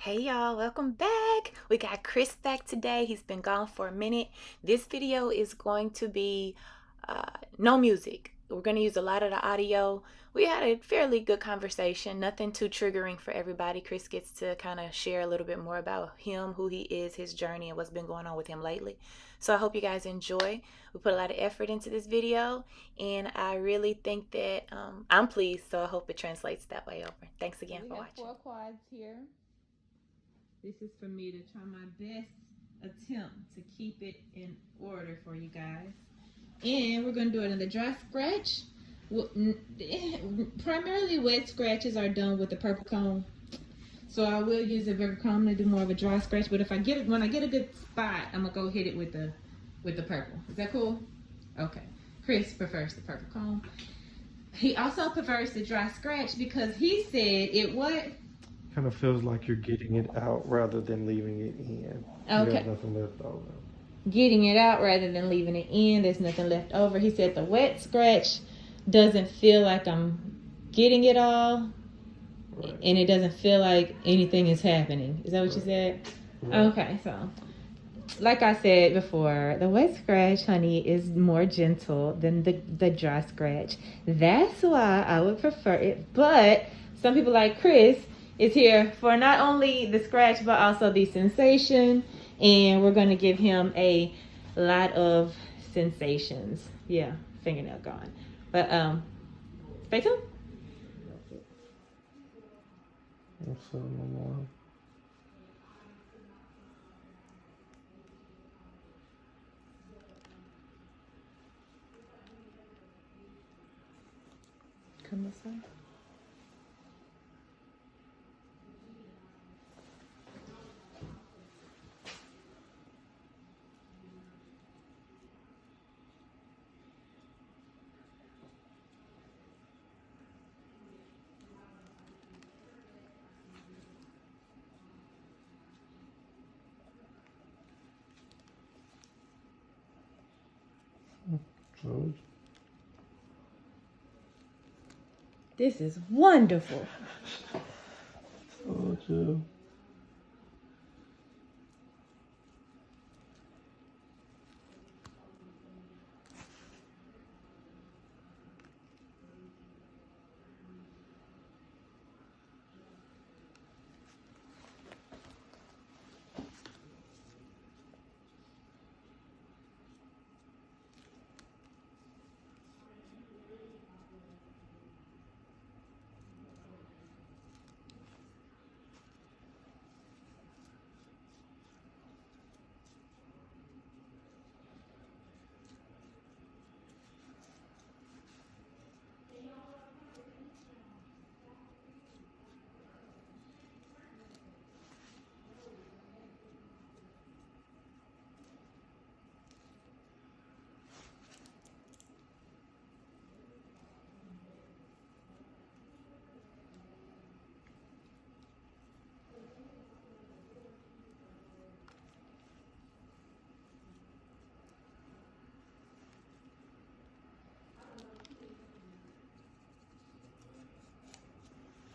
Hey y'all, welcome back. We got Chris back today. He's been gone for a minute. This video is going to be no music. We're going to use a lot of the audio. We had a fairly good conversation, nothing too triggering for everybody. Chris gets to kind of share a little bit more about him, who he is, his journey, and what's been going on with him lately. So I hope you guys enjoy. We put a lot of effort into this video, and I really think that I'm pleased, so I hope it translates that way over. Thanks again for watching. 4 quads here. This is for me to try my best attempt to keep it in order for you guys. And we're going to do it in the dry scratch. Primarily wet scratches are done with the purple comb. So I will use a purple comb to do more of a dry scratch. But if I get it, when I get a good spot, I'm going to go hit it with the purple. Is that cool? Okay. Chris prefers the purple comb. He also prefers the dry scratch because he said it what? Kind of feels like you're getting it out rather than leaving it in. Okay. You have nothing left over. Getting it out rather than leaving it in. There's nothing left over. He said the wet scratch doesn't feel like I'm getting it all. Right. And it doesn't feel like anything is happening. Is that what you said? Right. Okay, so like I said before, the wet scratch, honey, is more gentle than the dry scratch. That's why I would prefer it. But some people like Chris is here for not only the scratch, but also the sensation. And we're going to give him a lot of sensations. Yeah, fingernail gone. But stay tuned. Also, no more. Come this way. Good. This is wonderful. So too.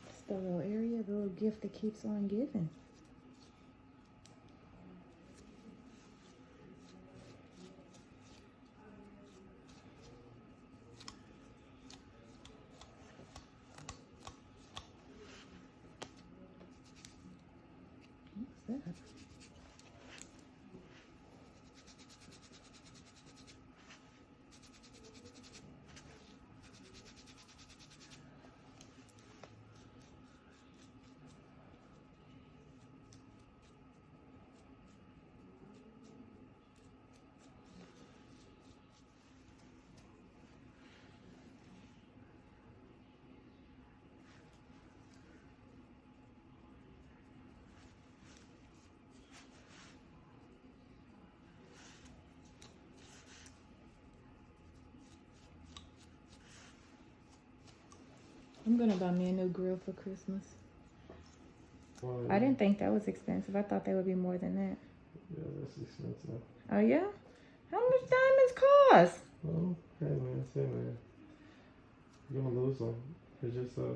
It's the little area, the little gift that keeps on giving. What's that? I'm gonna buy me a new grill for Christmas. Well, I didn't think that was expensive. I thought they would be more than that. Yeah, that's expensive. Oh yeah? How much diamonds cost? Well, hey man. You're gonna lose them. It's just a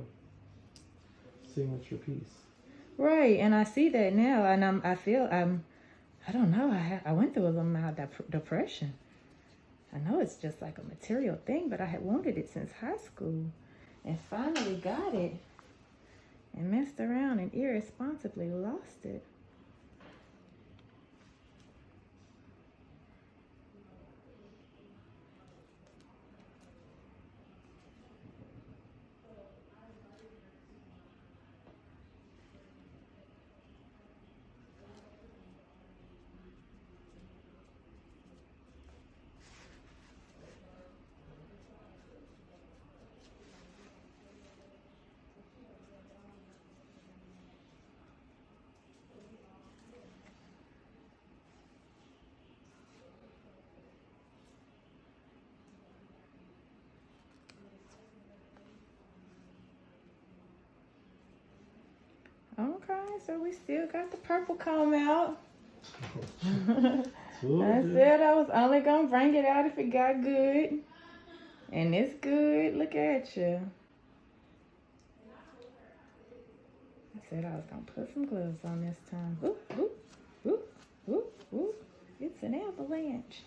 signature piece. Right, and I see that now, and I feel I don't know. I went through a little mild depression. I know it's just like a material thing, but I had wanted it since high school, and finally got it, and messed around and irresponsibly lost it. Okay, so we still got the purple comb out. I said I was only gonna bring it out if it got good. And it's good. Look at you. I said I was gonna put some gloves on this time. Ooh, ooh, ooh, ooh, ooh. It's an avalanche.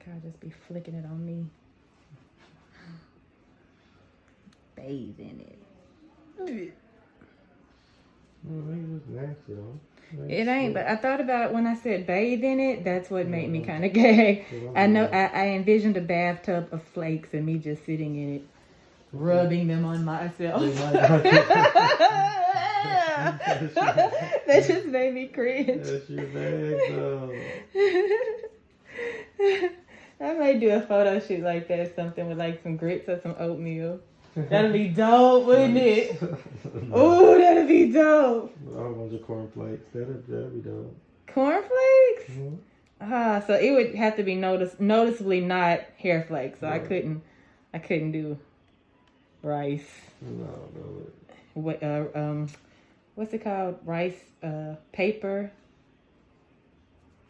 I'll just be flicking it on me. Bathe in it. Nasty, it ain't, but I thought about it when I said bathe in it. That's what made me kind of gag. I know I envisioned a bathtub of flakes and me just sitting in it, rubbing them on myself. That just made me cringe. That's your bag, though. I might do a photo shoot like that, something with like some grits or some oatmeal. That'd be dope, wouldn't it? Oh, that'd be dope. A whole bunch of cornflakes. That'd be dope. Cornflakes? Mm-hmm. So it would have to be noticeably not hair flakes. So Right. I couldn't do rice. No. What what's it called? Rice paper.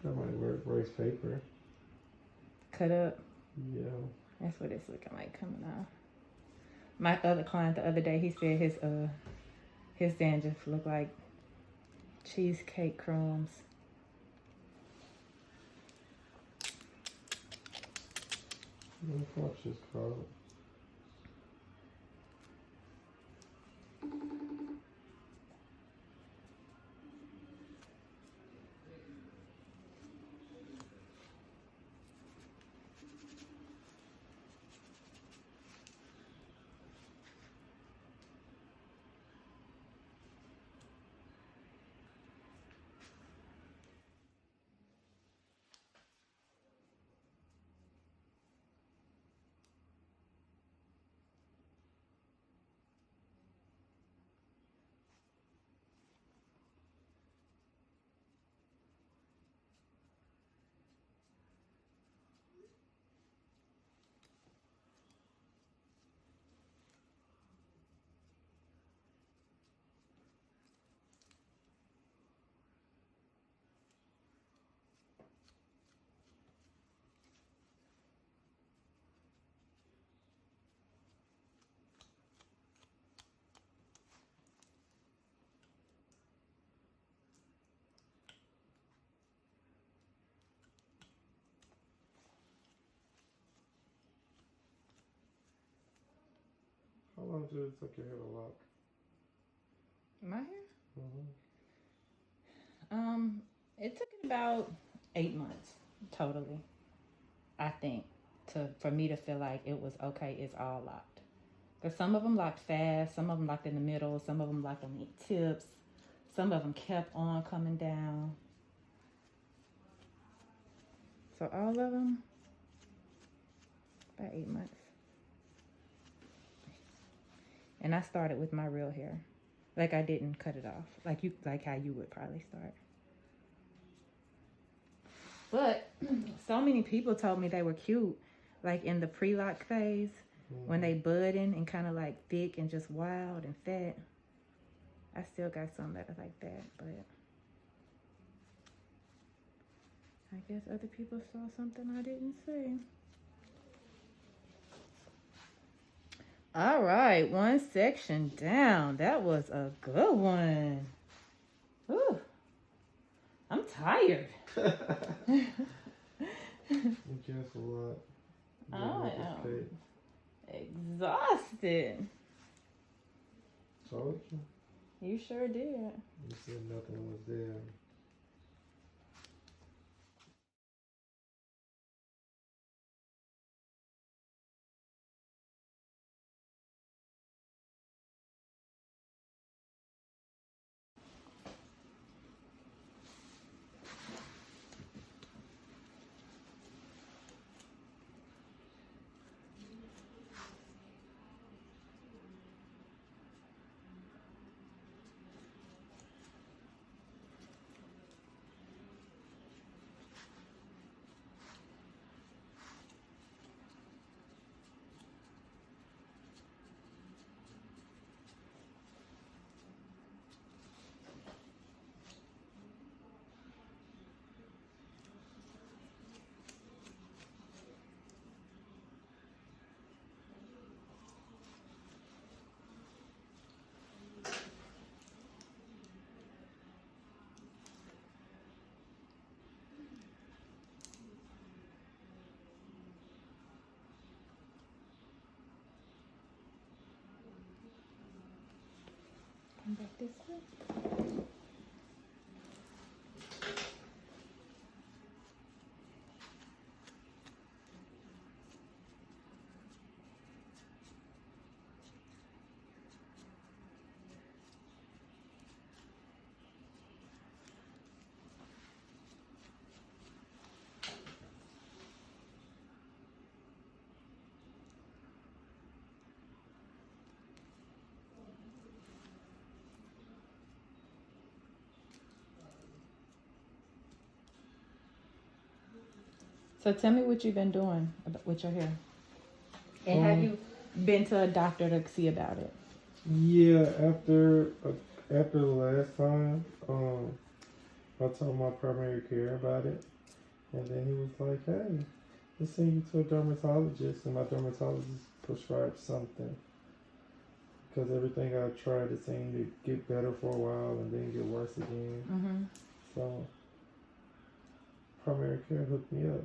That might work. Rice paper. Cut up. Yeah. That's what it's looking like coming off. My other client the other day, he said his dandruff looked like cheesecake crumbs. What's this called? How long did it take your hair to lock? My hair? Mm-hmm. It took it about 8 months totally. I think for me to feel like it was okay. It's all locked. Because some of them locked fast, some of them locked in the middle, some of them locked on the tips, some of them kept on coming down. So all of them, about 8 months. And I started with my real hair. Like I didn't cut it off. Like how you would probably start. But so many people told me they were cute, like in the pre-lock phase. when they budding and kind of like thick and just wild and fat. I still got some that are like that, but I guess other people saw something I didn't see. All right, one section down. That was a good one. Whew. I'm tired. You guess a lot. I am exhausted. Told you. You sure did. You said nothing was there. Come back this way. So tell me what you've been doing with your hair. And have you been to a doctor to see about it? Yeah, after the last time, I told my primary care about it, and then he was like, "Hey, let's send you to a dermatologist," and my dermatologist prescribed something because everything I tried it seemed to get better for a while and then get worse again. Mm-hmm. So primary care hooked me up.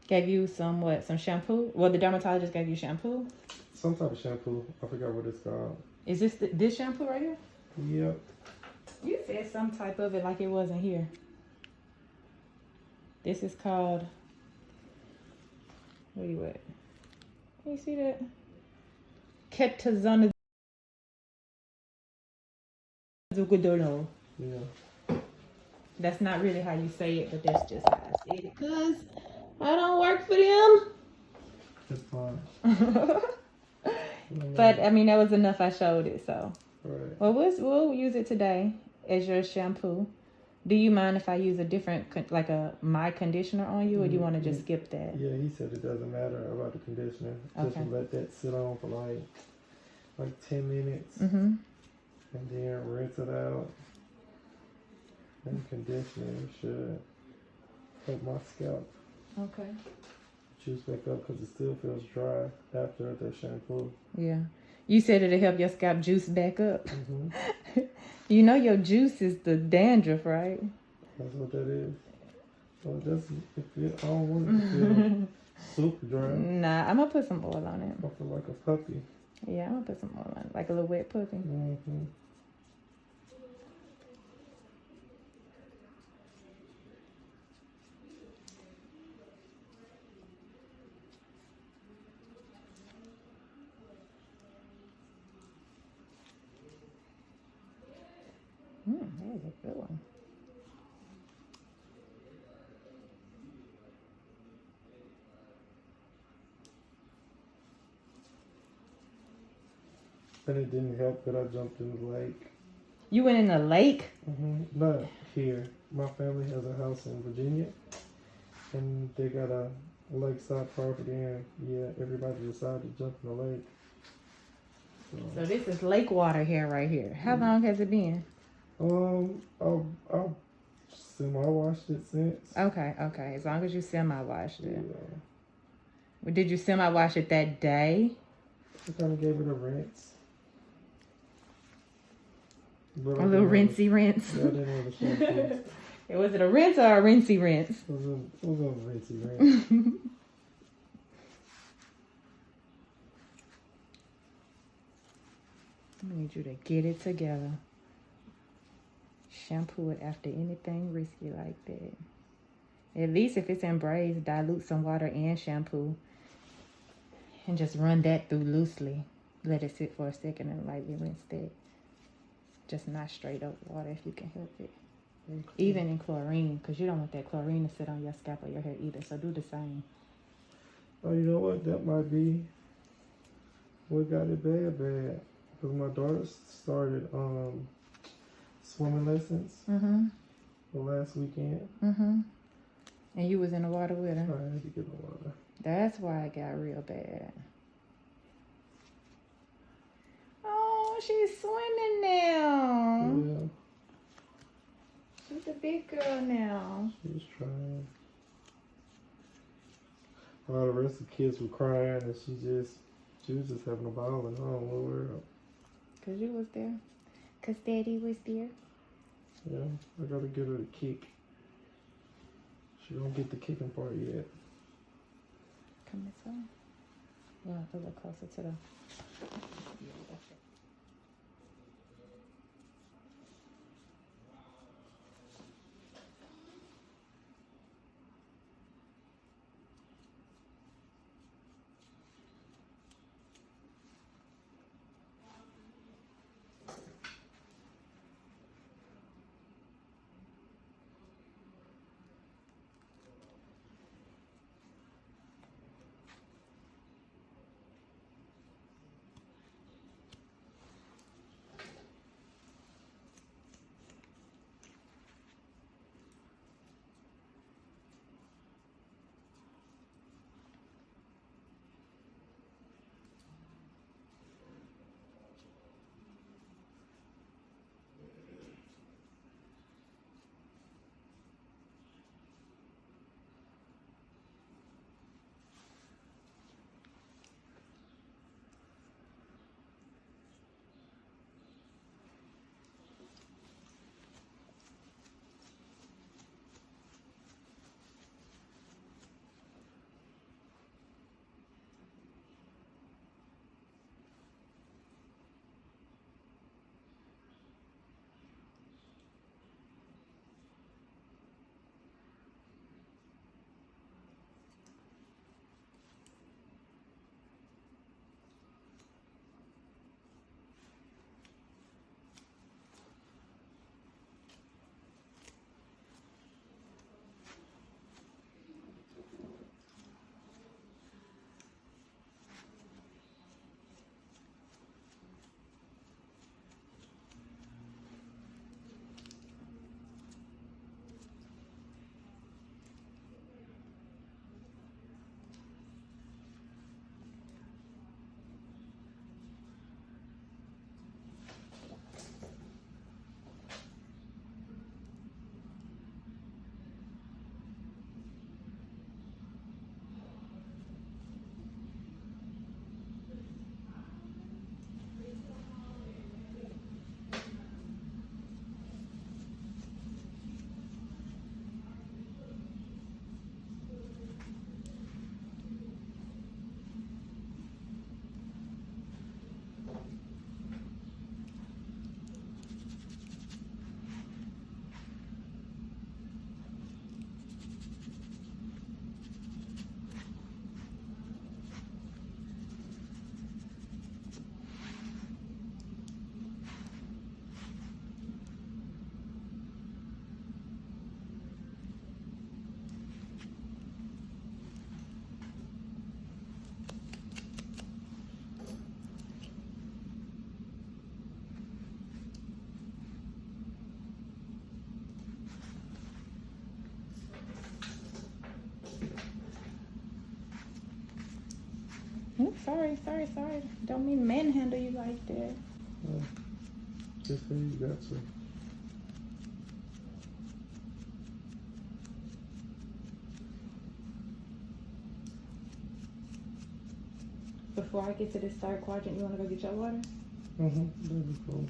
Gave you some shampoo? Well, the dermatologist gave you shampoo? Some type of shampoo. I forgot what it's called. Is this shampoo right here? Yep. You said some type of it like it wasn't here. This is called, where you at? Can you see that? Ketozono. Yeah. That's not really how you say it, but that's just how I said it. Because I don't work for them. It's fine. But I mean, that was enough. I showed it, so. Right. Well, we'll use it today as your shampoo. Do you mind if I use a different, like my conditioner on you, or do you want to just skip that? Yeah, he said it doesn't matter about the conditioner. Just Okay. let that sit on for like 10 minutes, Mm-hmm. and then rinse it out. And conditioner should help my scalp Okay. juice back up because it still feels dry after the shampoo. Yeah. You said it'll help your scalp juice back up. Mm-hmm. You know your juice is the dandruff, right? That's what that is. So I don't want it to feel super dry. Nah, I'm gonna put some oil on it. I feel like a puppy. Yeah, I'm gonna put some oil on it, like a little wet puppy. Mm-hmm. That was a good one. And it didn't help that I jumped in the lake. You went in the lake? Mm-hmm. Not here. My family has a house in Virginia, and they got a lakeside property, and yeah, everybody decided to jump in the lake. So this is lake water here, right here. How long has it been? I've semi-washed it since. Okay. As long as you semi-washed it. Yeah. Did you semi-wash it that day? I kind of gave it a rinse. But A little rinsey rinse. Yeah, I didn't have a shampoo. Was it a rinse or a rinsey rinse? It was a rinsey rinse. I need you to get it together. Shampoo it after anything risky like that. At least if it's in braids, dilute some water and shampoo. And just run that through loosely. Let it sit for a second and lightly rinse that. Just not straight up water if you can help it. Even in chlorine, because you don't want that chlorine to sit on your scalp or your hair either. So do the same. Oh, you know what? That might be what got it bad. Because my daughter started swimming lessons the last weekend. And you was in the water with her? I had to get in the water. That's why it got real bad. Oh, she's swimming now. Yeah. She's a big girl now. She was trying. All the rest of the kids were crying, and she was just having a ball at home. What world? Because you was there. Because Daddy was there. Yeah, I gotta get her to kick. She don't get the kicking part yet. Come this way. We'll have to look closer to the... Yeah, that's it. Sorry. Don't mean to manhandle you like that. Well, just say you got to. Before I get to this third quadrant, you want to go get your water? That'd be cool.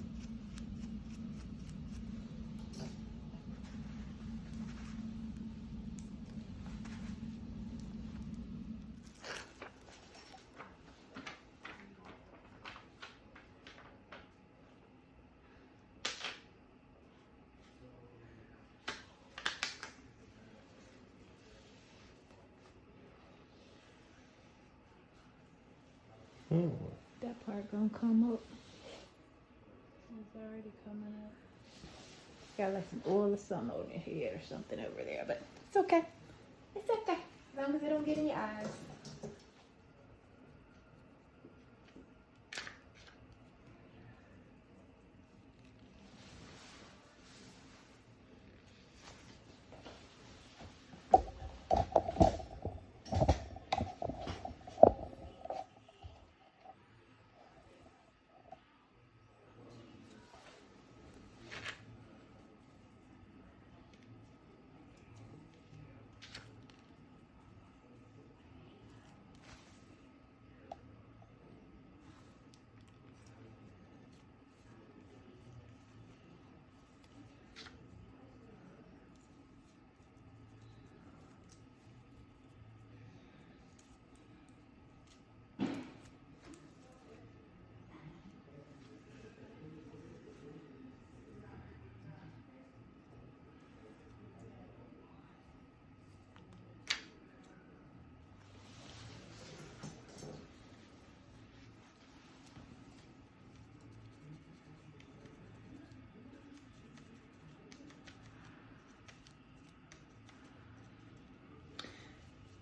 That part gonna come up. It's already coming up. Got like some oil or something on your head or something over there, but it's okay. It's okay. As long as it don't get in your eyes.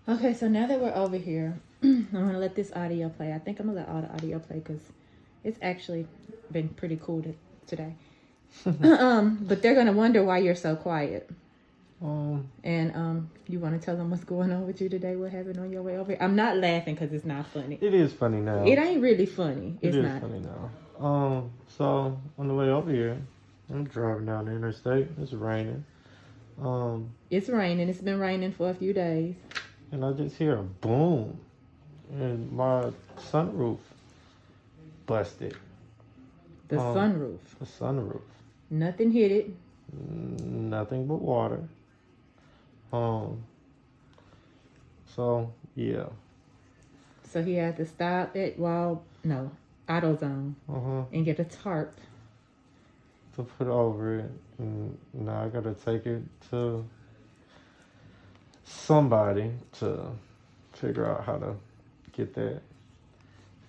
Okay, so now that we're over here, I'm gonna let this audio play. I think I'm gonna let all the audio play because it's actually been pretty cool today. But they're gonna wonder why you're so quiet. And you want to tell them what's going on with you today? What happened on your way over here? I'm not laughing because it's not funny. It is funny now. It ain't really funny. It's It is not funny now. So on the way over here, I'm driving down the interstate. It's raining. It's raining. It's been raining for a few days. And I just hear a boom, and my sunroof busted. The sunroof. The sunroof. Nothing hit it. Nothing but water. So yeah. So he had to stop at AutoZone and get a tarp to put over it, and now I gotta take it to somebody to figure out how to get that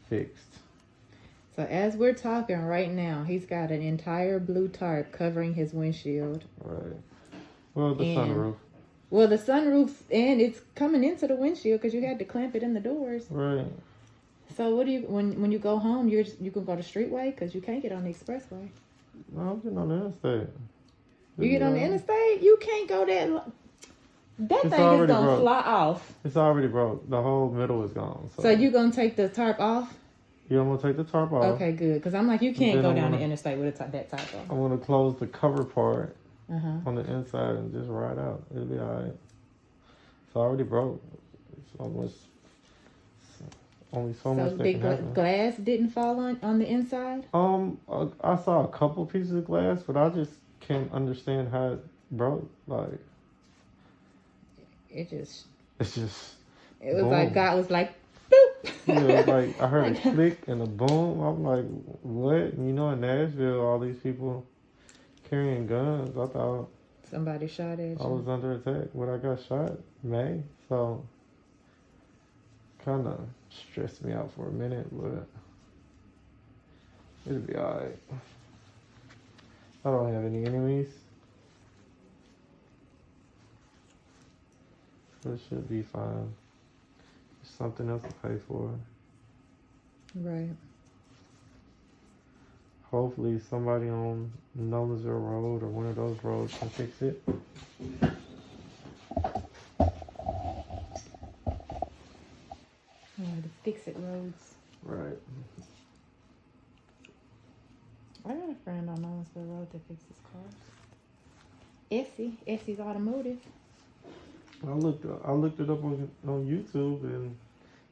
fixed. So as we're talking right now, he's got an entire blue tarp covering his windshield. Right. Well, the sunroof. Well, the sunroof, and it's coming into the windshield because you had to clamp it in the doors. Right. So what do you, when you go home, you can go the streetway because you can't get on the expressway. No, I'm getting on the interstate. You get on the interstate, you can't go that. That thing is gonna fly off. It's already broke. The whole middle is gone. So you gonna take the tarp off? Yeah, I'm gonna take the tarp off. Okay, good. Because I'm like, you can't go down the interstate with that tarp on. I'm gonna close the cover part on the inside and just ride out. It'll be alright. It's already broke. It's almost only so much that can happen. Glass didn't fall on the inside? I saw a couple pieces of glass, but I just can't understand how it broke. Like it was boom. like God was like, boop. Yeah, like I heard a click and a boom. I'm like, what? And you know, in Nashville, all these people carrying guns. I thought somebody shot at you. I was under attack when I got shot May, so kind of stressed me out for a minute, but it'll be alright. I don't have any enemies, so it should be fine. There's something else to pay for. Right. Hopefully somebody on Nolensville Road or one of those roads can fix it. The fix-it roads. I got a friend on Nolensville Road that fixes cars. Essie's Automotive. I looked it up on YouTube, and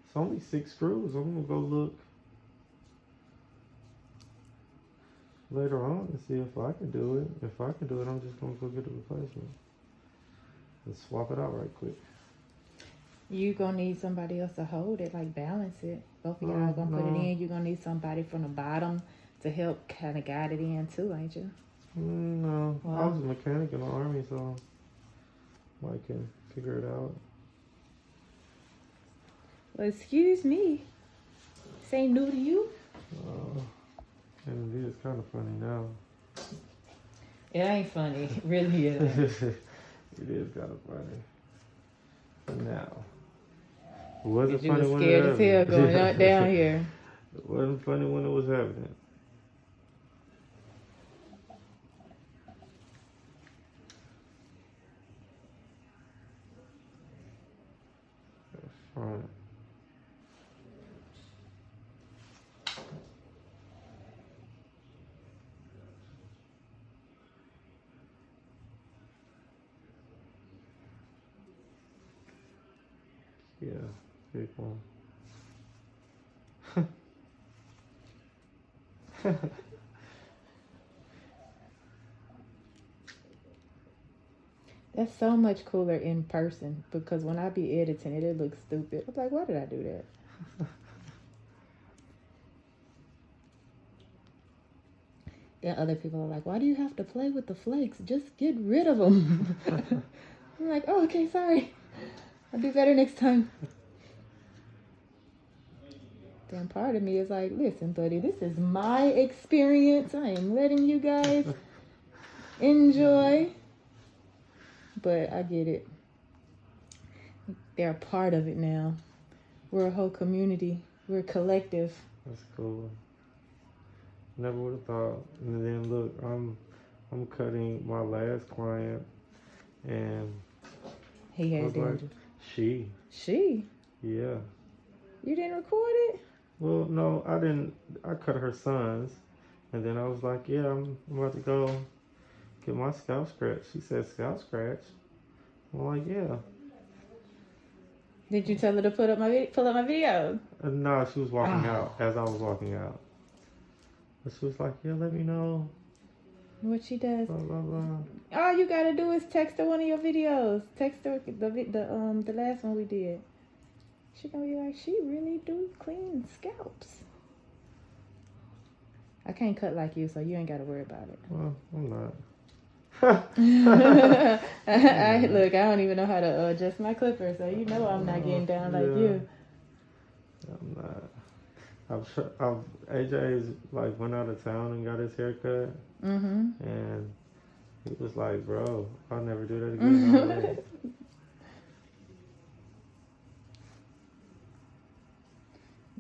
it's only 6 screws. I'm gonna go look later on and see if I can do it. If I can do it, I'm just gonna go get a replacement and swap it out right quick. You gonna need somebody else to hold it, like balance it. Both of y'all gonna put it in. You gonna need somebody from the bottom to help kind of guide it in too, ain't you? No, Well, I was a mechanic in the Army, so I can figure it out. Well, excuse me. This ain't new to you. And it is kind of funny now. It ain't funny. It really is. It is kind of funny. But now, it wasn't You funny was when scared it as hell happened. going out down here. It wasn't funny when it was happening. That's fine. Yeah, big one. That's so much cooler in person because when I be editing it, it looks stupid. I'm like, why did I do that? Then other people are like, why do you have to play with the flakes? Just get rid of them. I'm like, oh, okay, sorry. I'll do better next time. Then part of me is like, listen, buddy, this is my experience. I am letting you guys enjoy. But I get it. They're a part of it now. We're a whole community. We're a collective. That's cool. Never would have thought. And then look, I'm cutting my last client, and He had was like, dandruff. she. Yeah. You didn't record it? Well, no, I didn't. I cut her son's, and then I was like, yeah, I'm about to go get my scalp scratch. She said, scalp scratch? I'm like, yeah. Did you tell her to pull up my video? No, she was walking out as I was walking out. But she was like, yeah, let me know. What she does? Blah, blah, blah. All you gotta do is text her one of your videos. Text her the last one we did. She gonna be like, she really do clean scalps. I can't cut like you, so you ain't gotta worry about it. Well, I'm not. Look, I don't even know how to adjust my clipper, so you know I'm not getting down like you. I'm not. AJ's like went out of town and got his hair cut, and he was like, "Bro, I'll never do that again." No way."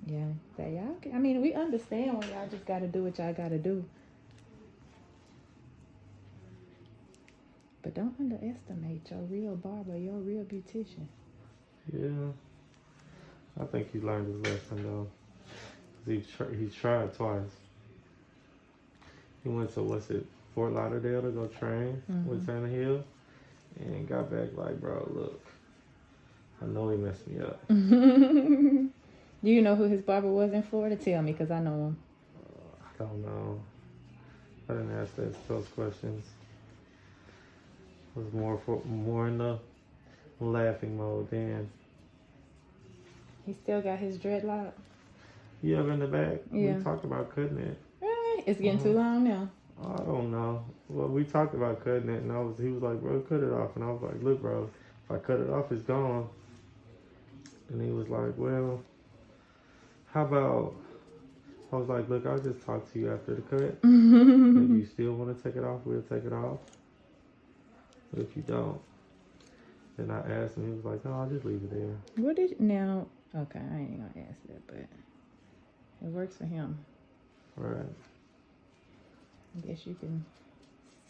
Yeah, so y'all. I mean, we understand when y'all just gotta do what y'all gotta do, but don't underestimate your real barber, your real beautician. Yeah, I think he learned his lesson though. He tried twice. He went to Fort Lauderdale to go train with Santa Hill, and got back like, bro, look, I know he messed me up. Do you know who his barber was in Florida? Tell me, because I know him. I don't know. I didn't ask those questions. I was more in the laughing mode then. He still got his dreadlock. You have in the back? Yeah. We talked about cutting it. Really? It's getting too long now. I don't know. Well, we talked about cutting it, and he was like, bro, cut it off. And I was like, look, bro, if I cut it off, it's gone. And he was like, well, how about, I was like, look, I'll just talk to you after the cut. If you still want to take it off, we'll take it off. But if you don't, then I asked him, he was like, no, I'll just leave it there. What did, now, okay, I ain't gonna ask that, but it works for him. Right. I guess you can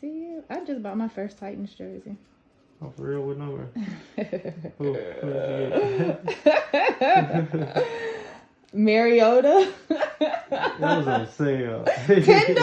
see it. I just bought my first Titans jersey. Oh, for real? What number? Who did you get? Mariota. That was on sale. $10?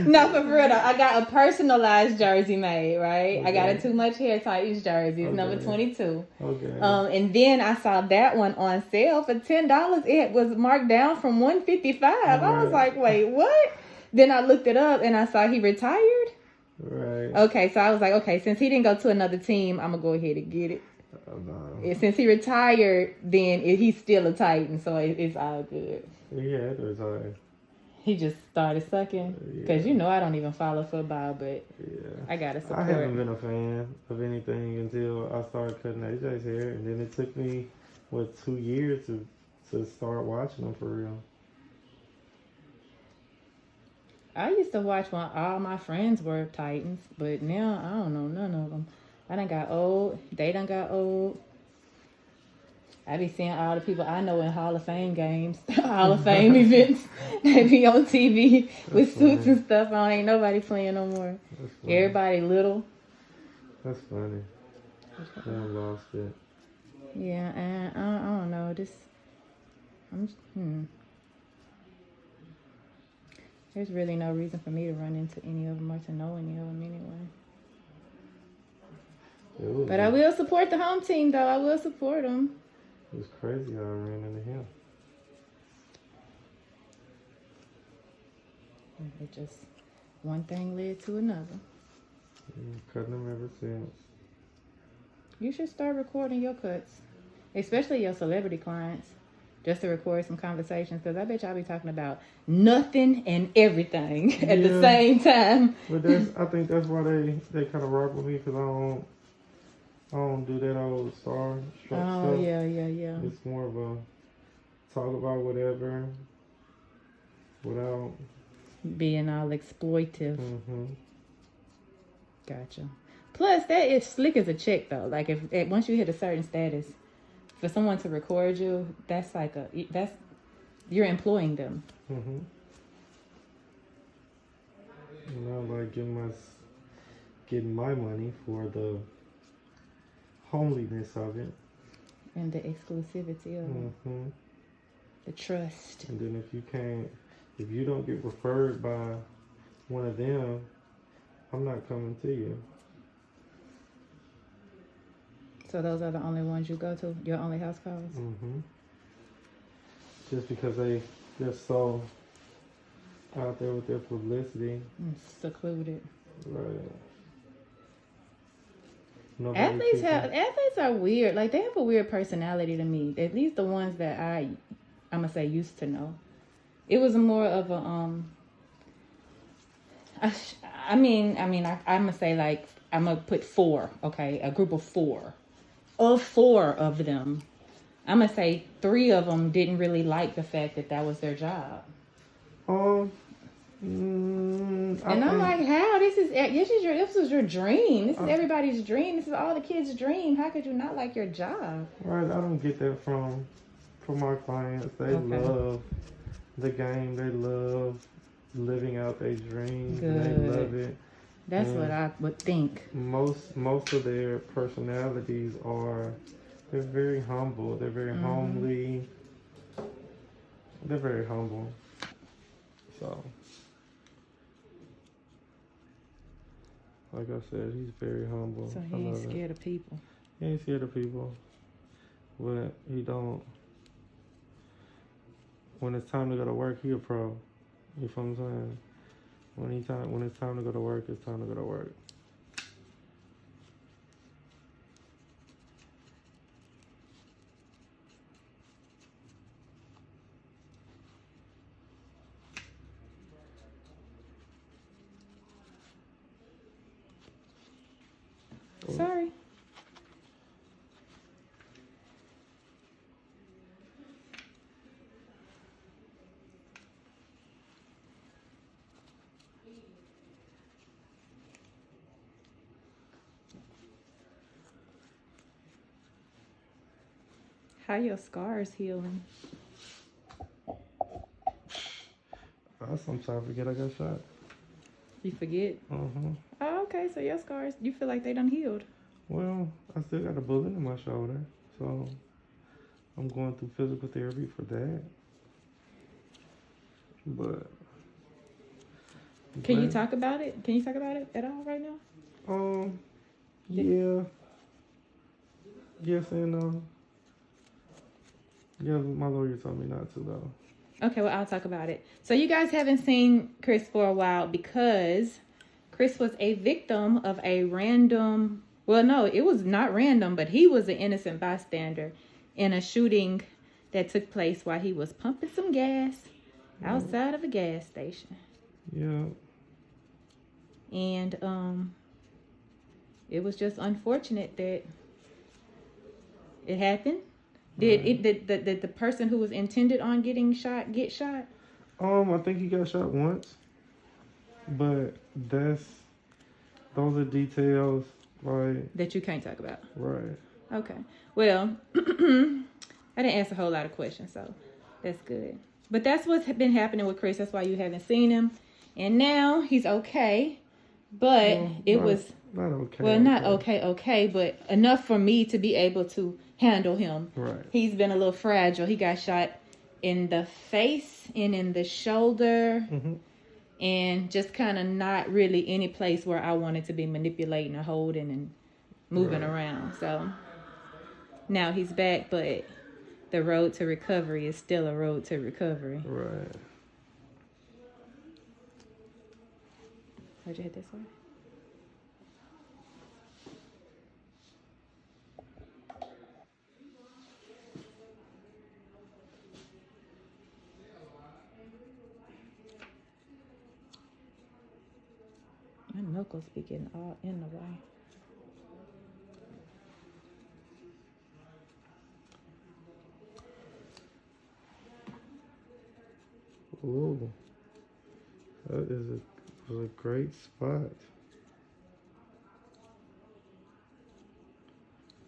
No, for real though. I got a personalized jersey made, right? Okay. I got a Too Much Hair Titans jersey. It's number 22. Okay. And then I saw that one on sale for $10. It was marked down from $155. I was like, wait, what? Then I looked it up and I saw he retired. Right. Okay, so I was like, okay, since he didn't go to another team, I'm gonna go ahead and get it. No. And since he retired, then he's still a Titan, so it's all good. Yeah, it was hard. He just started sucking. Because you know I don't even follow football, but I got to support. I haven't been a fan of anything until I started cutting AJ's hair. And then it took me, 2 years to start watching them for real. I used to watch when all my friends were Titans, but now I don't know none of them. I done got old. They done got old. I be seeing all the people I know in Hall of Fame games, Hall of Fame events. They be on TV with suits and stuff on. Ain't nobody playing no more. Everybody little. That's funny. I lost it. Yeah, and I don't know. There's really no reason for me to run into any of them or to know any of them anyway. But I will support the home team, though. I will support them. It was crazy how I ran into him. It just, one thing led to another. Cutting them ever since. You should start recording your cuts, especially your celebrity clients, just to record some conversations, because I bet y'all be talking about nothing and everything at the same time. But I think that's why they kind of rock with me, because I don't do that old star struck stuff. Oh, yeah. It's more of a talk about whatever without being all exploitive. Mm-hmm. Gotcha. Plus, that is slick as a chick, though. Like, if once you hit a certain status, for someone to record you, that's you're employing them. Mm-hmm. And I like getting my money for the homeliness of it. And the exclusivity of it. Mm-hmm. The trust. And then if you don't get referred by one of them, I'm not coming to you. So those are the only ones you go to? Your only house calls? Mm-hmm. Just because they're so out there with their publicity. Secluded. Right. Athletes are weird. Like, they have a weird personality to me. At least the ones that I'm gonna say used to know. It was more of a I'm gonna say, like, I'm gonna put 4, okay, a group of 4. Of 4 of them, I'm gonna say 3 of them didn't really like the fact that was their job. And I'm like, how? This was your dream. This is everybody's dream. This is all the kids' dream. How could you not like your job? Right, I don't get that from my clients. They love the game. They love living out their dreams. Good. And they love it. That's what I would think. Most of their personalities they're very humble. They're very homely. They're very humble. So, like I said, he's very humble. So he ain't scared of people. He ain't scared of people. But he don't. When it's time to go to work, he a pro. You feel what I'm saying? When it's time to go to work, it's time to go to work. Sorry. How your scars healing? I sometimes forget I got shot. You forget? Uh-huh. Oh, okay. So your scars, you feel like they done healed? Well, I still got a bullet in my shoulder, so I'm going through physical therapy for that. But Can you talk about it? Can you talk about it at all right now? Yeah. Yes and no. Yeah, my lawyer told me not to though. Okay, well, I'll talk about it. So you guys haven't seen Chris for a while because Chris was a victim of a random, well, no, it was not random, but he was an innocent bystander in a shooting that took place while he was pumping some gas outside of a gas station. Yeah. And it was just unfortunate that it happened. Did the person who was intended on getting shot get shot? I think he got shot once. But those are details like That you can't talk about. right. Okay. Well, I didn't ask a whole lot of questions, so that's good. But that's what's been happening with Chris. That's why you haven't seen him. And now he's okay. But it was not okay. Well, not okay, but enough for me to be able to handle him. Right. He's been a little fragile. He got shot in the face and in the shoulder. Mm-hmm. And just kind of not really any place where I wanted to be manipulating or holding and moving around. So now he's back, but the road to recovery is still a road to recovery. Right. Where'd you hit this one? My knuckles be getting all in the way. Ooh. That is a great spot.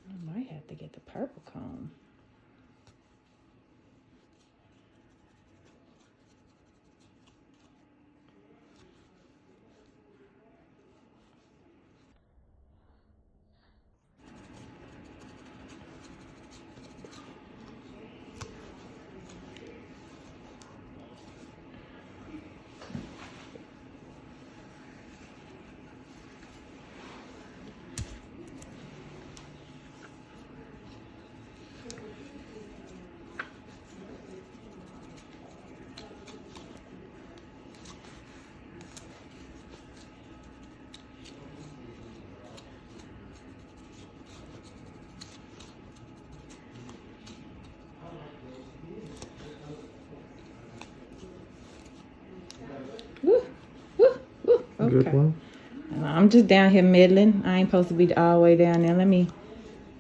I might have to get the purple comb. Woo, woo, woo. Okay. Good one. I'm just down here middling. I ain't supposed to be all the way down there. Let me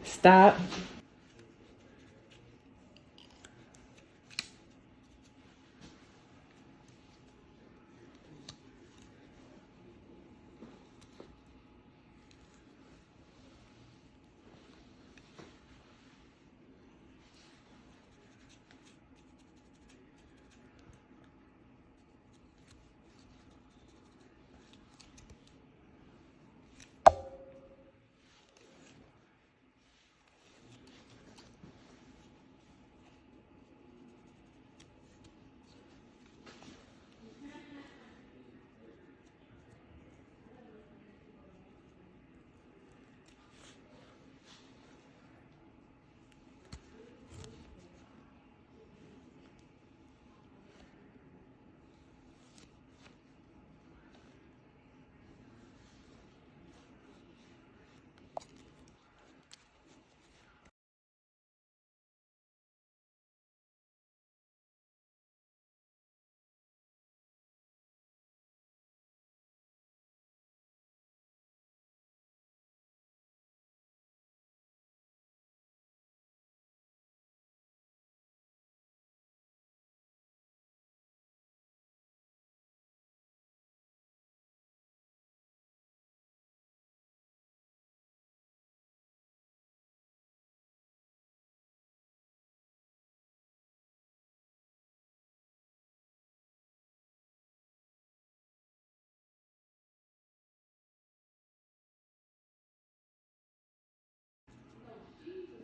stop.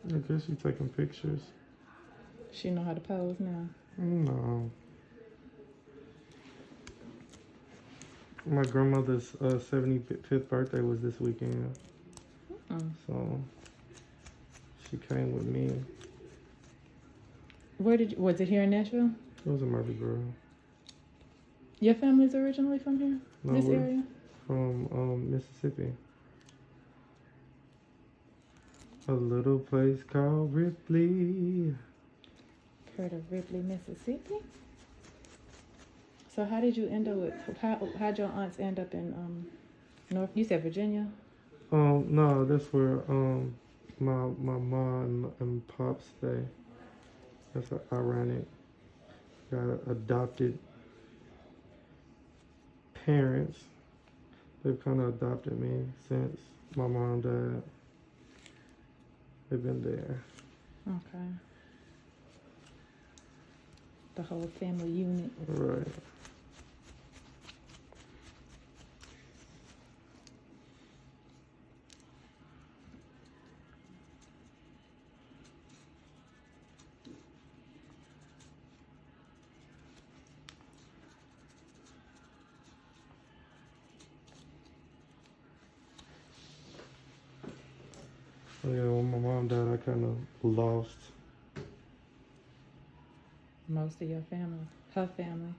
I guess you're taking pictures. She know how to pose now. No. My grandmother's 75th birthday was this weekend. So she came with me. Was it here in Nashville? It was in Murfreesboro. Your family's originally from here? No, This we're area? from Mississippi. A little place called Ripley. Heard of Ripley, Mississippi? So how did you end up with, how'd your aunts end up in North, you said Virginia? No, that's where my mom and pops stay. That's ironic. Got adopted parents. They've kind of adopted me since my mom died. They've been there. Okay. The whole family unit. Right. Yeah, when my mom died, I kind of lost. Most of your family, her family.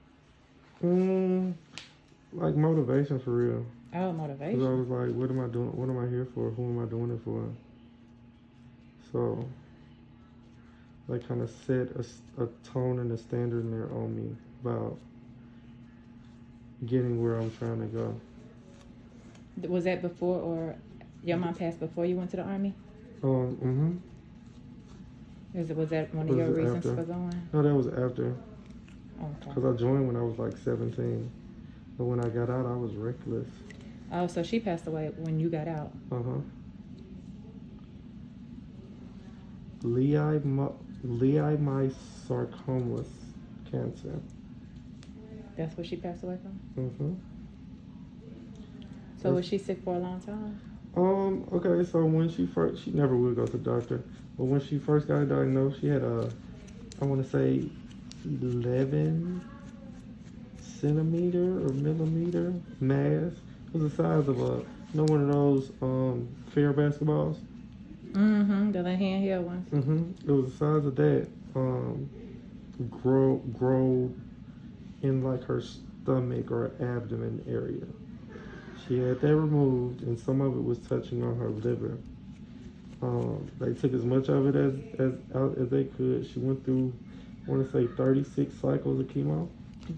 Like motivation for real. Oh, 'Cause I motivation. was like, what am I doing? What am I here for? Who am I doing it for? So, they kind of set a tone and a standard in there on me about getting where I'm trying to go. Was that before or your mom passed before you went to the Army? Mm-hmm. Was that one of Was your it reasons after? for going? No, that was after. Okay. Because I joined when I was like 17. But when I got out, I was reckless. Oh, so she passed away when you got out. Uh-huh. Leiomyosarcomas cancer. That's what she passed away from? Mm-hmm. So was she sick for a long time? Okay, so when she never would go to the doctor, but when she first got diagnosed, she had I want to say 11 centimeter or millimeter mass. It was the size of one of those fair basketballs. Mm-hmm, the little handheld ones. Mm-hmm. It was the size of that. Grow in like her stomach or abdomen area. She had that removed, and some of it was touching on her liver. They took as much of it as out as they could. She went through, I want to say, 36 cycles of chemo.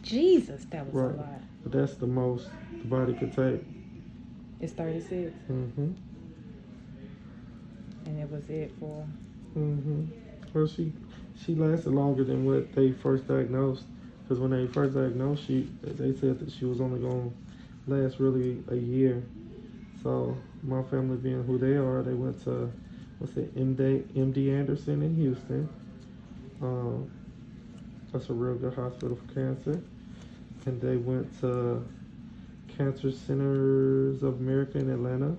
Jesus, that was Right. a lot. But that's the most the body could take. It's 36. Mm-hmm. And it was it for... Mm-hmm. Well, she lasted longer than what they first diagnosed. Because when they first diagnosed, they said that she was only going to last really a year. So my family being who they are, they went to MD Anderson in Houston. That's a real good hospital for cancer. And they went to Cancer Centers of America in Atlanta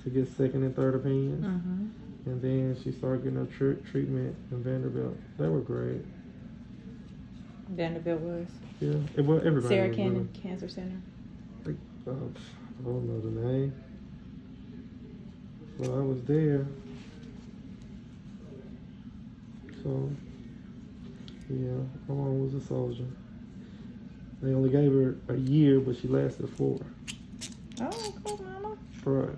to get second and third opinions. Mm-hmm. And then she started getting her treatment in Vanderbilt. They were great. Vanderbilt was? Yeah, everybody. Sarah was Cannon Cancer Center. really, I don't know the name. Well, I was there. So, yeah, my mom was a soldier. They only gave her a year, but she lasted 4. Oh, cool, mama. Right.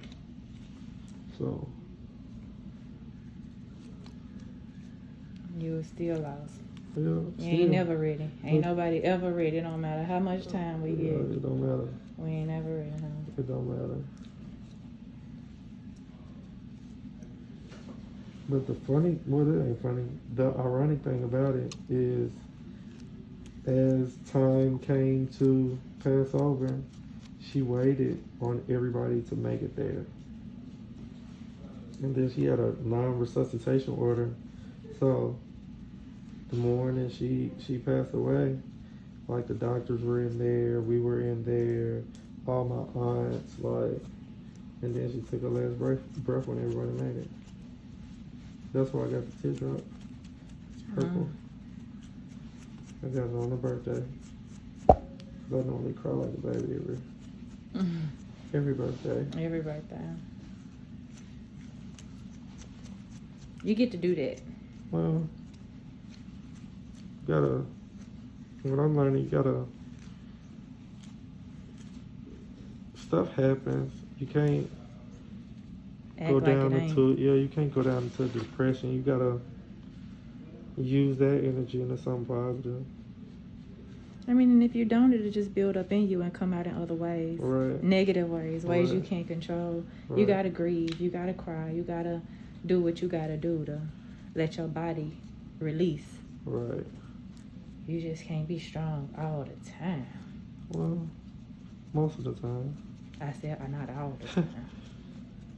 So, You were still lost. yeah. You still, ain't never ready. Ain't nobody ever ready, no matter how much time we yeah, get. it don't matter. We ain't never ready, huh? It don't matter. But it ain't funny. The ironic thing about it is, as time came to pass over, she waited on everybody to make it there. And then she had a non-resuscitation order. So, the morning she passed away, like the doctors were in there, we were in there, all my aunts, like, and then she took her last breath when everybody made it. That's why I got the teardrop. Purple. I got it on her birthday. I normally cry like a baby every birthday. Every birthday. You get to do that. Well, what I'm learning, you gotta, stuff happens. You can't Act go like down it ain't. you can't go down into depression. You gotta use that energy into something positive. I mean, and if you don't, it'll just build up in you and come out in other ways. Right. Negative ways you Right. can't control. Right. You gotta grieve. You gotta cry. You gotta do what you gotta do to let your body release. Right. You just can't be strong all the time. Well, most of the time. I said, not all the time.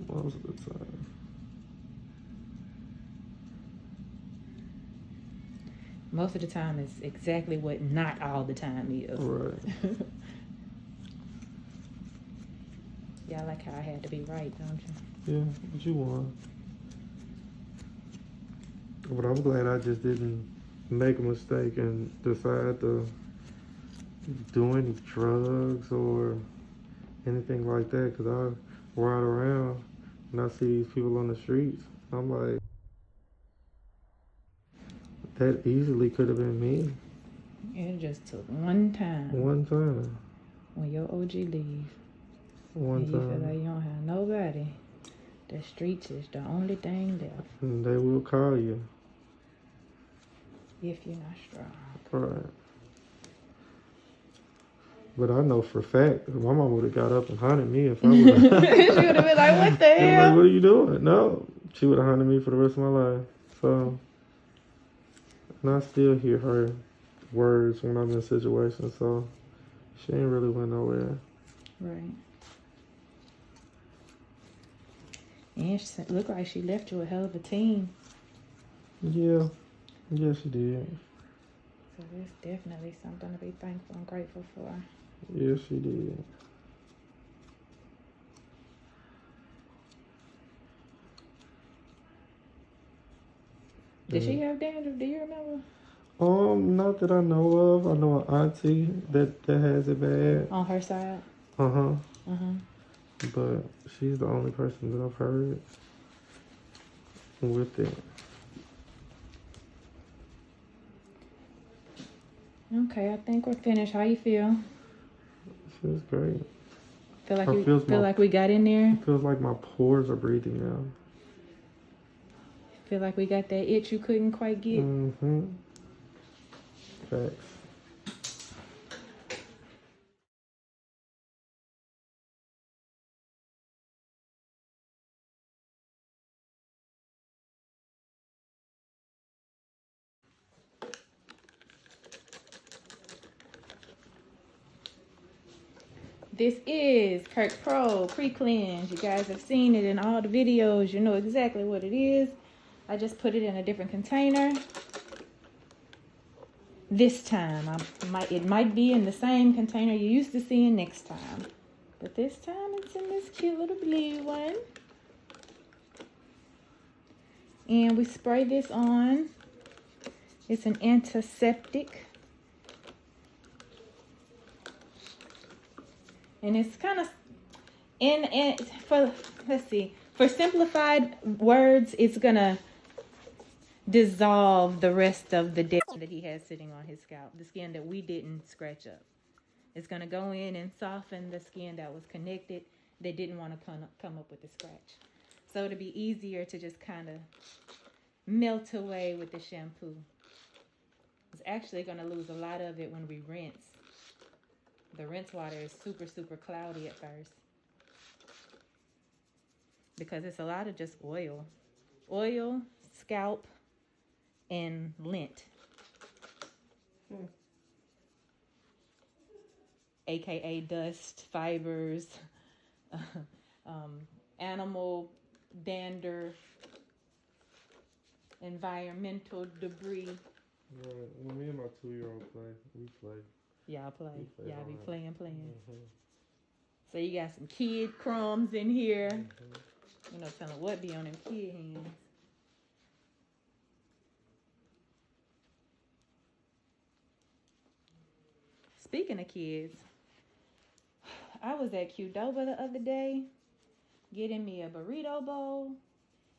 Most of the time. Most of the time is exactly what not all the time is. Right. Yeah, I like how I had to be right, don't you? Yeah, but you won. But I'm glad I just didn't make a mistake and decide to do any drugs or anything like that, because I ride around and I see these people on the streets. I'm like, that easily could have been me. It just took one time. One time. When your OG leave. One and you feel like time. you don't have nobody. The streets is the only thing left. And they will call you. If you're not strong. Right. But I know for a fact, my mom would have got up and hunted me if I would have. She would have been like, what the hell? Like, what are you doing? No. She would have hunted me for the rest of my life. So, and I still hear her words when I'm in situations, so she ain't really went nowhere. Right. And she looked like she left you a hell of a team. Yeah. Yeah, she did. So it's definitely something to be thankful and grateful for. Yeah, she did. Did she have dandruff? Do you remember? Not that I know of. I know an auntie that has it bad. On her side? Uh-huh. Uh-huh. But she's the only person that I've heard with it. Okay, I think we're finished. How you feel? Feels great. Feel like we got in there? It feels like my pores are breathing now. Feel like we got that itch you couldn't quite get? Mm-hmm. Facts. This is Kirk Pro Pre Cleanse. You guys have seen it in all the videos. You know exactly what it is. I just put it in a different container. This time, it might be in the same container you used to seeing next time. But this time, it's in this cute little blue one. And we spray this on. It's an antiseptic. And it's kind of, for simplified words, it's going to dissolve the rest of the dead that he has sitting on his scalp, the skin that we didn't scratch up. It's going to go in and soften the skin that was connected that didn't want to come up with the scratch. So it'll be easier to just kind of melt away with the shampoo. It's actually going to lose a lot of it when we rinse. The rinse water is super, super cloudy at first. Because it's a lot of just oil. Oil, scalp, and lint. AKA dust, fibers, animal dander, environmental debris. Right. When me and my 2-year-old play, we play. Y'all play. Y'all be playing. Mm-hmm. So you got some kid crumbs in here. Mm-hmm. You know, telling what be on them kid hands. speaking of kids, I was at Qdoba the other day getting me a burrito bowl,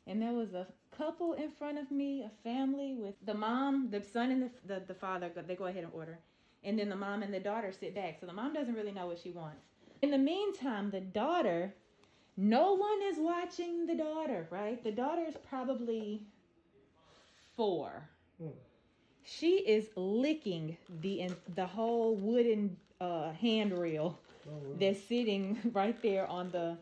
and there was a couple in front of me, a family with the mom, the son, and the father. They go ahead and order, and then the mom and the daughter sit back. So the mom doesn't really know what she wants. In the meantime, the daughter, no one is watching the daughter, right? The daughter is probably 4. She is licking the whole wooden handrail that's sitting right there on the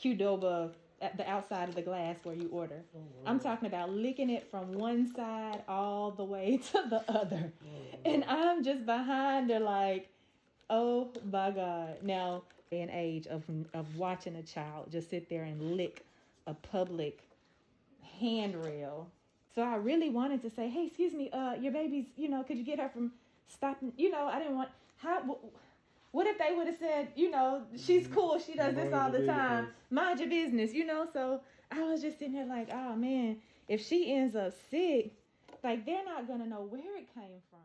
Qdoba at the outside of the glass where you order. I'm talking about licking it from one side all the way to the other. And I'm just behind her like, oh my God. Now, in age of watching a child just sit there and lick a public handrail. So I really wanted to say, hey, excuse me, your baby's, could you get her from stopping? I didn't want, what if they would have said, she's cool, she does this all the time, mind your business, So I was just sitting there like, oh man, if she ends up sick, like they're not going to know where it came from.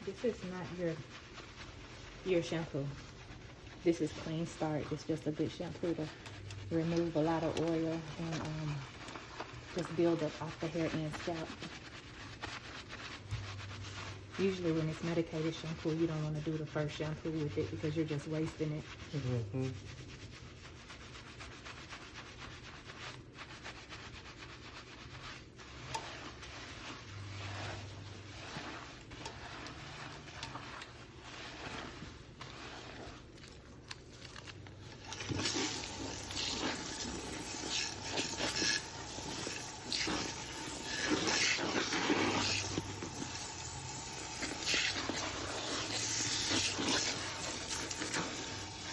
This is not your shampoo. This is Clean Start. It's just a good shampoo to remove a lot of oil and just build up off the hair and scalp. Usually when it's medicated shampoo, you don't want to do the first shampoo with it because you're just wasting it. Mm-hmm.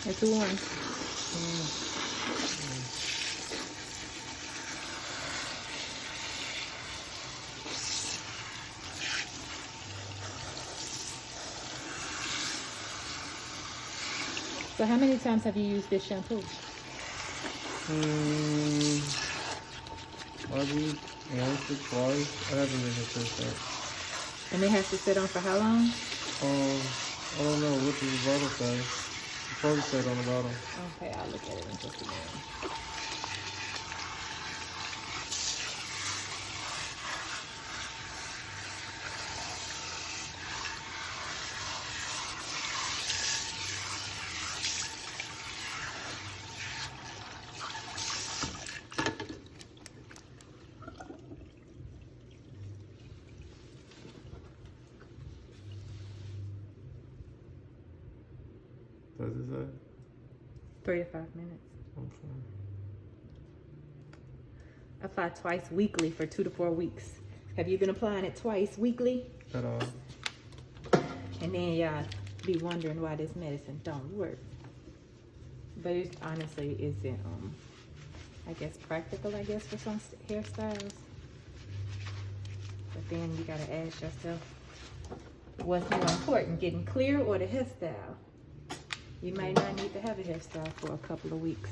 It's warm. So how many times have you used this shampoo? Maybe once or twice. I haven't been consistent. And it has to sit on for how long? I don't know. What does the bottle say? The probably said on the bottom. Okay, I'll look at it in just a minute. Does it 3 to 5 minutes. Okay. Apply twice weekly for 2 to 4 weeks. Have you been applying it twice weekly? At all. And then y'all be wondering why this medicine don't work. But it honestly isn't, I guess, practical, I guess, for some hairstyles. But then you gotta ask yourself, what's more important, getting clear or the hairstyle? You might not need to have a hairstyle for a couple of weeks.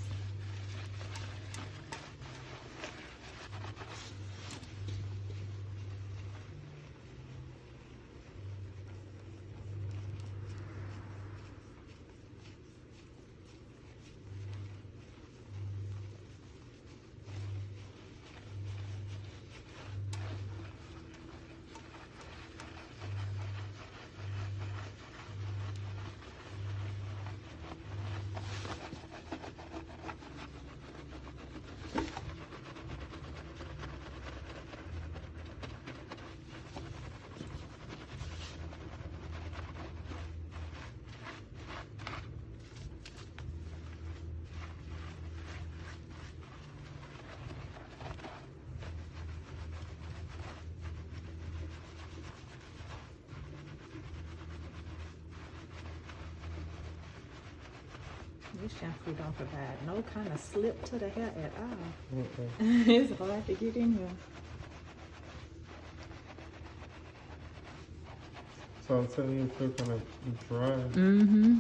This shampoo don't provide no kind of slip to the hair at all. It's hard to get in here. So I'm telling you, it feel kind of dry Mm-hmm.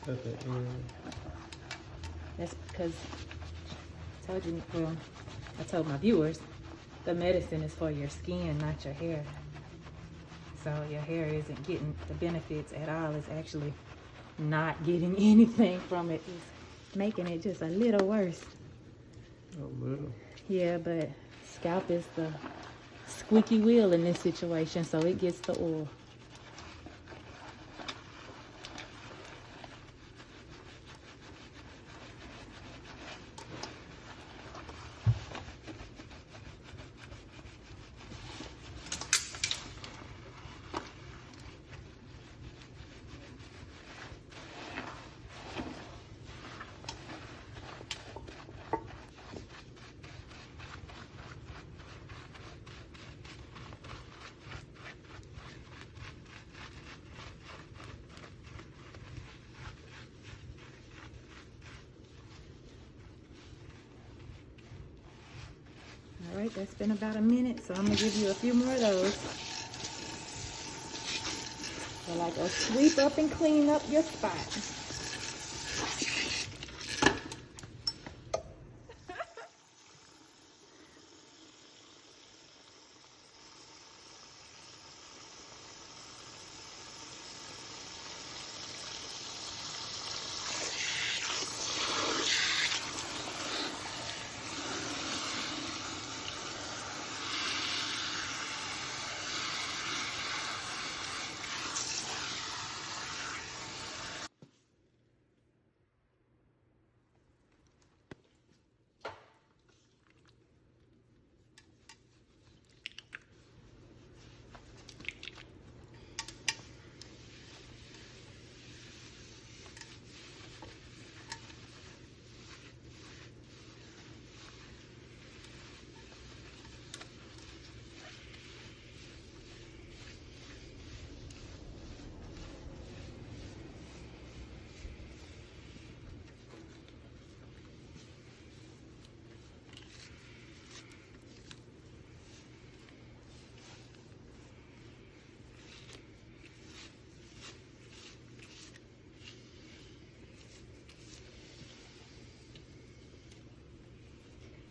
at the end. That's because I told you, well, I told my viewers, the medicine is for your skin, not your hair. So your hair isn't getting the benefits at all. It's actually not getting anything from it. It's making it just a little worse. A little. Yeah, but scalp is the squeaky wheel in this situation, so it gets the oil. All right, that's been about a minute, so I'm gonna give you a few more of those. So like a sweep up and clean up your spot.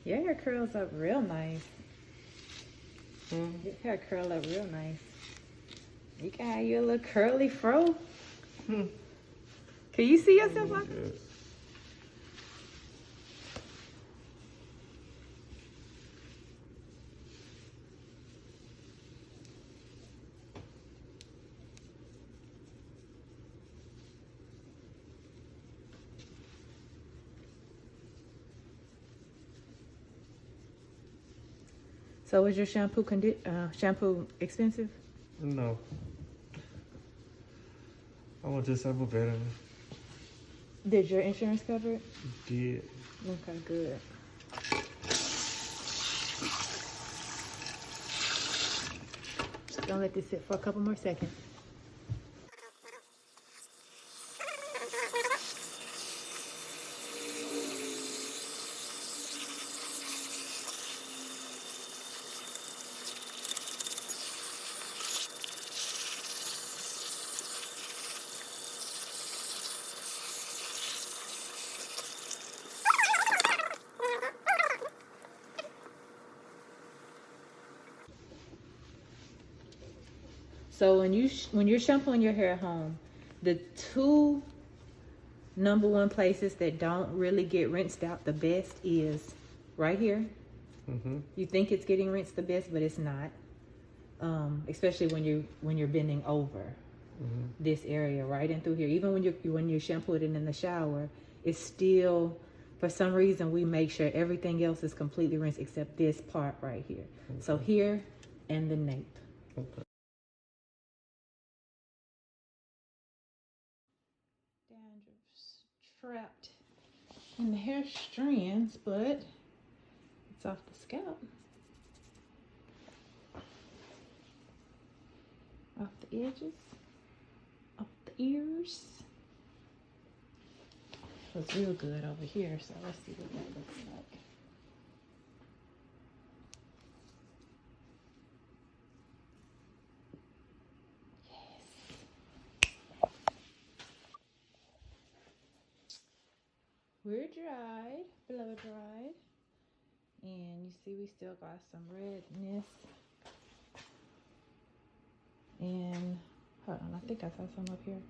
Your hair curls up real nice. Your hair curl up real nice. You got your little curly fro. Can you see yourself like Yes. So was your shampoo expensive? No. I want just have a vitamin. Did your insurance cover it? Did. Okay, good. Just gonna let this sit for a couple more seconds. So when you're shampooing your hair at home, the two number one places that don't really get rinsed out the best is right here. Mm-hmm. You think it's getting rinsed the best, but it's not. Especially when you're bending over this area, right in through here. Even when you shampoo it in the shower, it's still, for some reason, we make sure everything else is completely rinsed except this part right here. Okay. So here and the nape. Okay. Dandruff's trapped in the hair strands, but it's off the scalp, off the edges, off the ears. Looks real good over here, so let's see what that looks like. We're dried, blow dried, and you see we still got some redness. And hold on, I think I saw some up here.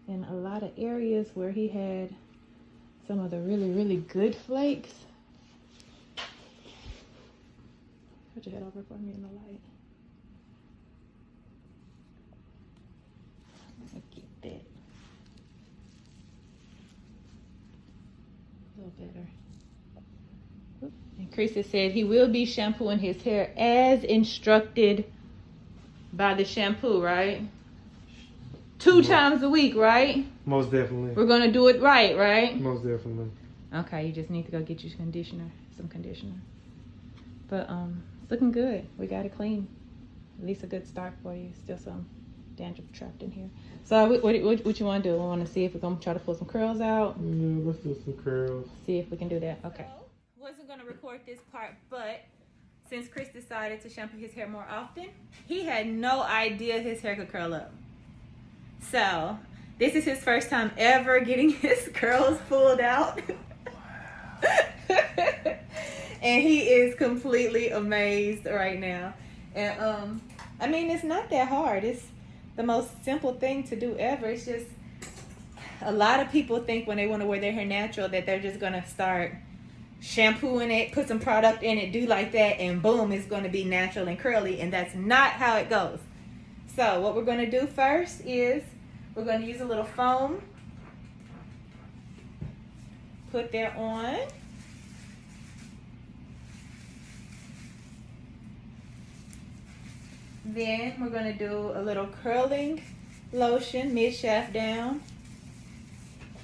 In a lot of areas where he had some of the really, really good flakes. Put your head over for me in the light. Let me get that. A little better. And Chris has said he will be shampooing his hair as instructed by the shampoo, right? 2 times a week, right? Most definitely. We're gonna do it right? Most definitely. Okay, you just need to go get you some conditioner. But it's looking good. We got it clean. At least a good start for you. Still some dandruff trapped in here. So what you want to do? I want to see if we're gonna try to pull some curls out. Yeah, let's do some curls. See if we can do that. Okay. Wasn't gonna record this part, but since Chris decided to shampoo his hair more often, he had no idea his hair could curl up. So this is his first time ever getting his curls pulled out. And he is completely amazed right now. And I mean, it's not that hard. It's the most simple thing to do ever. It's just a lot of people think when they want to wear their hair natural that they're just gonna start shampooing it, put some product in it, do like that, and boom, it's gonna be natural and curly. And that's not how it goes. So what we're gonna do first is we're gonna use a little foam. Put that on. Then we're going to do a little curling lotion, mid-shaft down.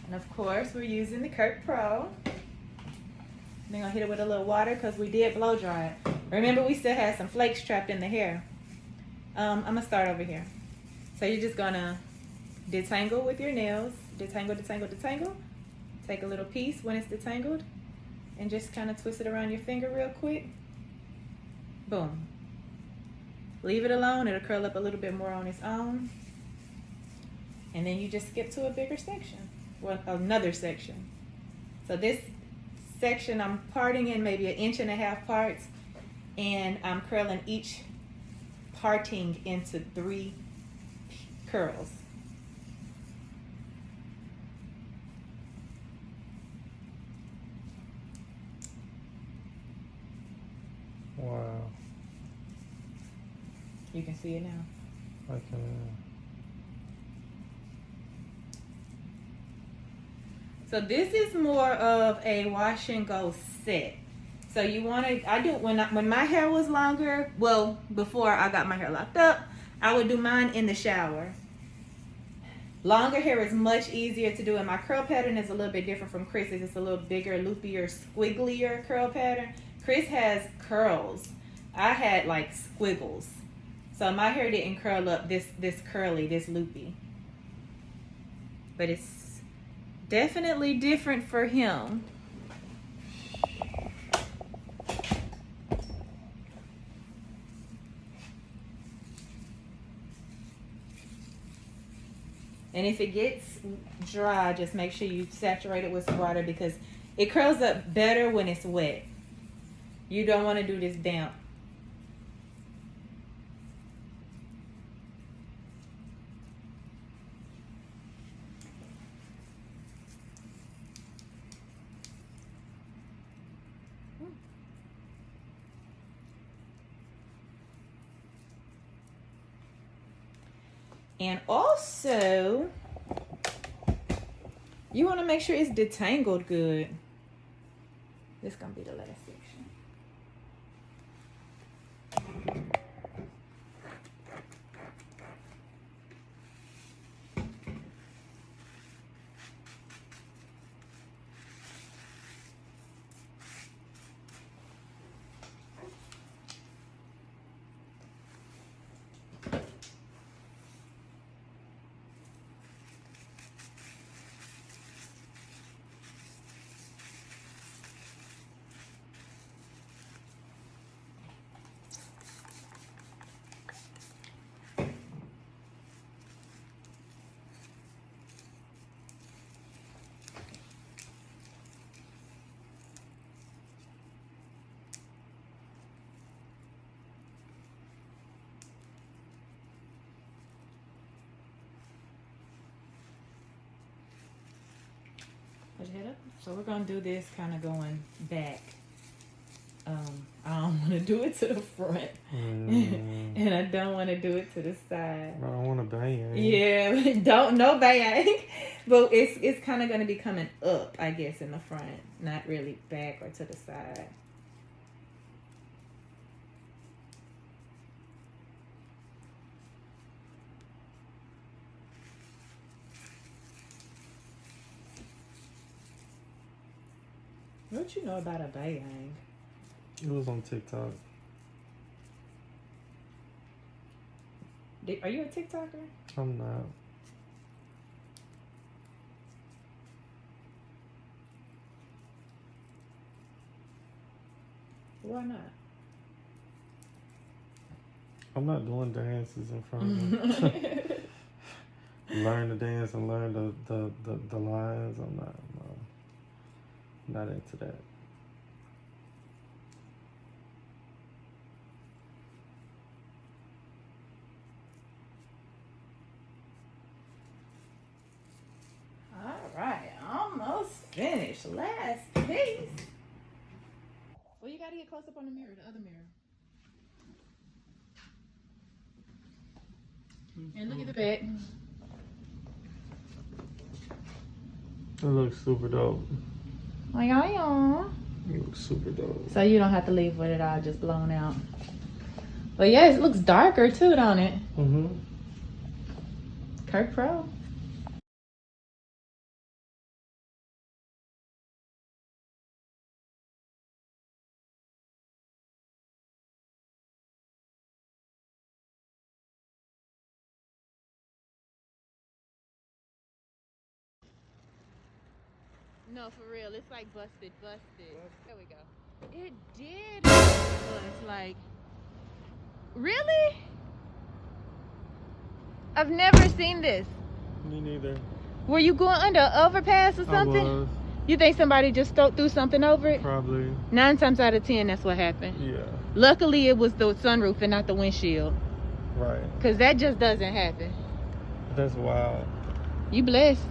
And of course, we're using the Kirk Pro. Then I'll hit it with a little water because we did blow dry it. Remember, we still had some flakes trapped in the hair. I'm going to start over here. So you're just going to detangle with your nails. Detangle. Take a little piece when it's detangled and just kind of twist it around your finger real quick. Boom. Leave it alone, it'll curl up a little bit more on its own. And then you just skip to a bigger section, well, another section. So this section I'm parting in maybe 1.5 inch parts, and I'm curling each parting into 3 curls. Wow. You can see it now. I can. So this is more of a wash and go set. So you want to, I do, when my hair was longer, well, before I got my hair locked up, I would do mine in the shower. Longer hair is much easier to do, and my curl pattern is a little bit different from Chris's. It's a little bigger, loopier, squigglier curl pattern. Chris has curls. I had like squiggles. So my hair didn't curl up this curly, this loopy. But it's definitely different for him. And if it gets dry, just make sure you saturate it with some water because it curls up better when it's wet. You don't want to do this damp. And also, you want to make sure it's detangled good. This is going to be the last section. Put your head up. So we're going to do this kind of going back. I don't want to do it to the front. And I don't want to do it to the side. I don't want to bang. Yeah, no bang. But it's kind of going to be coming up, I guess, in the front. Not really back or to the side. What you know about a bang? It was on TikTok. Are you a TikToker? I'm not. Why not? I'm not doing dances in front of them. Learn the dance and learn the lines. I'm not into that. All right, almost finished. Last piece. Well, you gotta get close up on the mirror, the other mirror. And look at the back. It looks super dope. Oh, yeah. It looks super dope. So you don't have to leave with it all just blown out. But yeah, it looks darker too, don't it? Mm-hmm. Kirk Pro. No, for real. It's like busted. There we go. It did. It's like, really? I've never seen this. Me neither. Were you going under an overpass or something? I was. You think somebody just threw something over it? Probably. 9 times out of 10, that's what happened. Yeah. Luckily, it was the sunroof and not the windshield. Right. Because that just doesn't happen. That's wild. You blessed.